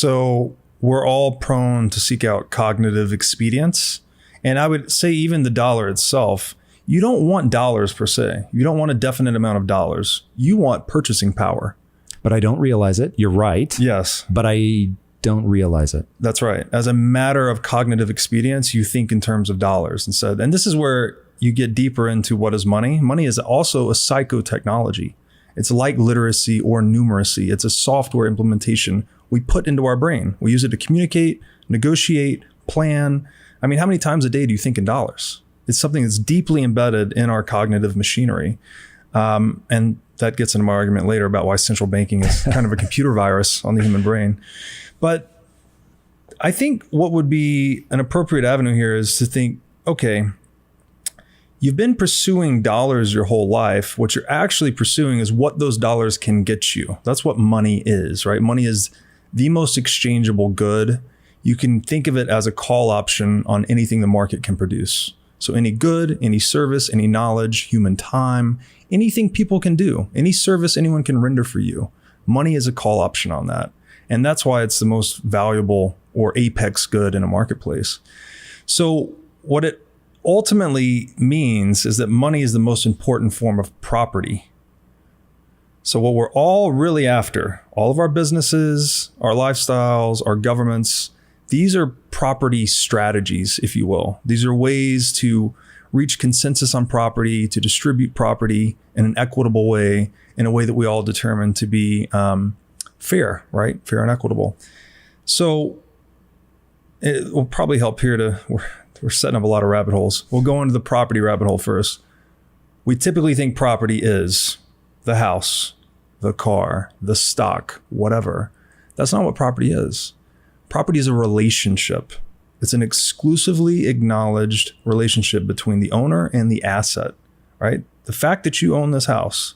So we're all prone to seek out cognitive expedience. And I would say even the dollar itself, you don't want dollars per se. You don't want a definite amount of dollars. You want purchasing power. But I don't realize it. You're right. Yes. But I don't realize it. That's right. As a matter of cognitive expedience, you think in terms of dollars instead. And this is where you get deeper into what is money. Money is also a psychotechnology. It's like literacy or numeracy. It's a software implementation we put into our brain. We use it to communicate, negotiate, plan. I mean, how many times a day do you think in dollars? It's something that's deeply embedded in our cognitive machinery. And that gets into my argument later about why central banking is kind of a computer virus on the human brain. But I think what would be an appropriate avenue here is to think, okay, you've been pursuing dollars your whole life. What you're actually pursuing is what those dollars can get you. That's what money is, right? Money is the most exchangeable good. You can think of it as a call option on anything the market can produce. So any good, any service, any knowledge, human time, anything people can do, any service anyone can render for you, money is a call option on that. And that's why it's the most valuable or apex good in a marketplace. So what it ultimately means is that money is the most important form of property. So what we're all really after, all of our businesses, our lifestyles, our governments, these are property strategies, if you will. These are ways to reach consensus on property, to distribute property in an equitable way, in a way that we all determine to be fair, right? Fair and equitable. So it will probably help here we're setting up a lot of rabbit holes. We'll go into the property rabbit hole first. We typically think property is the house, the car, the stock, whatever. That's not what property is. Property is a relationship. It's an exclusively acknowledged relationship between the owner and the asset, right? The fact that you own this house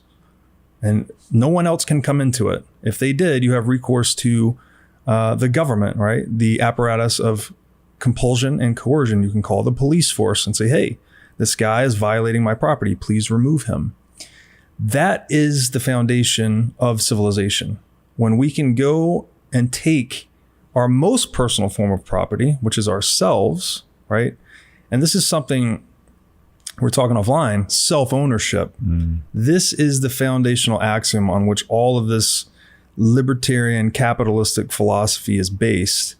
and no one else can come into it. If they did, you have recourse to the government, right? The apparatus of compulsion and coercion. You can call the police force and say, hey, this guy is violating my property. Please remove him. That is the foundation of civilization. When we can go and take our most personal form of property, which is ourselves, right? And this is something we're talking offline, self-ownership. This is the foundational axiom on which all of this libertarian capitalistic philosophy is based.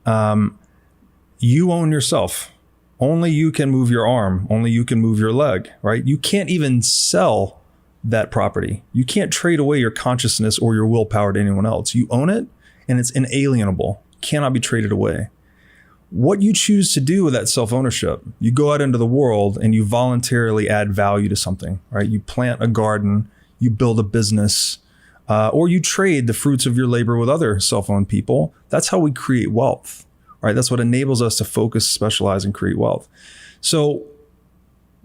You own yourself. Only you can move your arm. Only you can move your leg, right? You can't even sell that property. You can't trade away your consciousness or your willpower to anyone else. You own it and it's inalienable, cannot be traded away. What you choose to do with that self-ownership, you go out into the world and you voluntarily add value to something, right? You plant a garden, you build a business, or you trade the fruits of your labor with other self-owned people. That's how we create wealth, right? That's what enables us to focus, specialize, and create wealth. So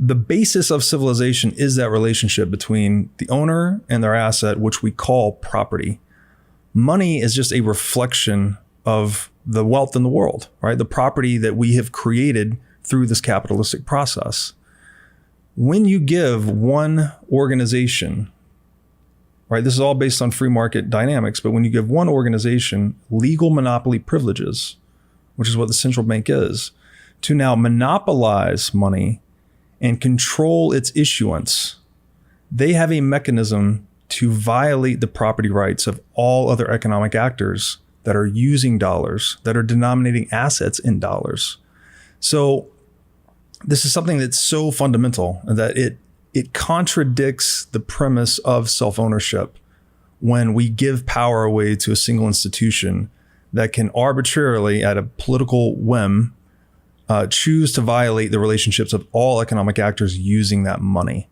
the basis of civilization is that relationship between the owner and their asset, which we call property. Money is just a reflection of the wealth in the world, right? The property that we have created through this capitalistic process. When you give one organization, right, this is all based on free market dynamics, but when you give one organization legal monopoly privileges, which is what the central bank is, to now monopolize money and control its issuance, they have a mechanism to violate the property rights of all other economic actors that are using dollars, that are denominating assets in dollars. So this is something that's so fundamental that it contradicts the premise of self-ownership when we give power away to a single institution that can arbitrarily, at a political whim, choose to violate the relationships of all economic actors using that money.